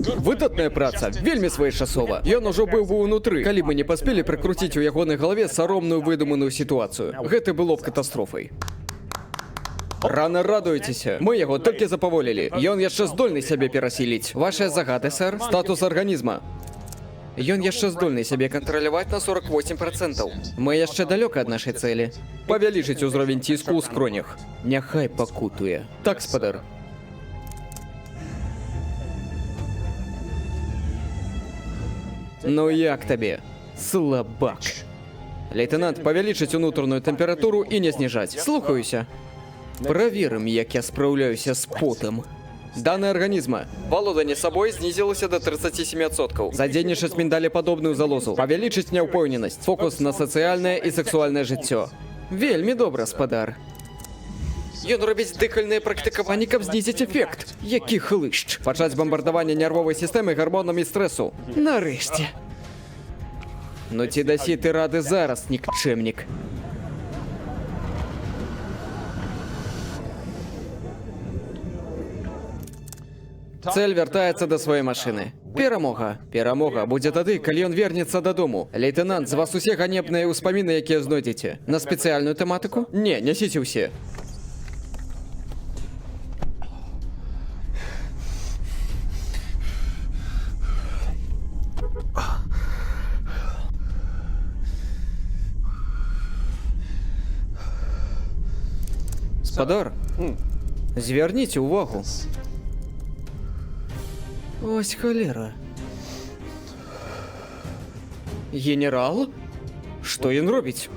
Выдатная праца, вельмі своечасова. Ён ужо быў бы ўнутры, калі мы не паспелі прыкруціць у ягонай галаве саромную выдуманую сітуацыю. Гэта было б катастрофай. Рано радуйцеся. Мы яго толькі запаволілі. Ён яшчэ здольны сябе перасіліць. Вашыя загады, сэр? Статус арганізма. Ён яшчэ здольны сябе кантраляваць на 48%. Мы яшчэ далёка ад нашай цэлі. Павялічыць узровень ціску ў скронях. Няхай пакутуе. Так, спадар. Ну як табе, слабак? Лейтенант, павялічыць унутраную тэмпературу і не зніжаць. Слухаюся. Праверым, як я спраўляюся з потам. Данные организма. Валоданне сабой знизилось до 37%. Задзейнічаць міндалепадобную залозу. Павялічыць няўпэўненасць. Фокус на сацыяльнае і сексуальнае жыццё. Вельмі добра, спадар. Ён робіць дыхальныя практыкаванні, каб знізіць эфект. Які хлышч. Пачаць бамбардаванне нервовай сістэмы гармонамі стрэсу. Нарэшце. Ну ці дасі ты рады зараз, нікчэмнік. Цель вяртаецца да сваёй машыны. Перамога. Перамога будзе тады, калі ён вернецца дадому. Лейтенант, з вас усе ганебныя ўспаміны, якія знойдзеце. На спецыяльную тэматыку? Не, нясіце ўсе. Спадар, звярніце ўвагу. Ось холера. Генерал? Што ён робіць?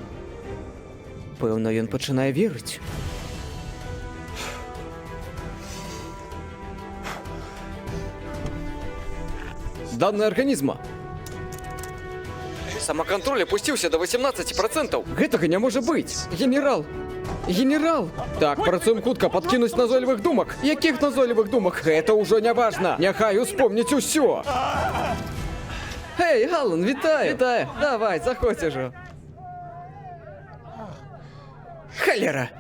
Пэўна, ён пачынае верыць. Данные организма. Самаконтроль опусціўся до 18%. Гэтага не можа быць. Генерал! Генерал! Так, працуем хутка, подкинуць назойлівых думак. Якіх назойлівых думак? Гэта ўжо не важна. Няхай успомніць усё. Эй, Аллан, вітаю. Вітаю. Давай, заходзь ужо. Холера!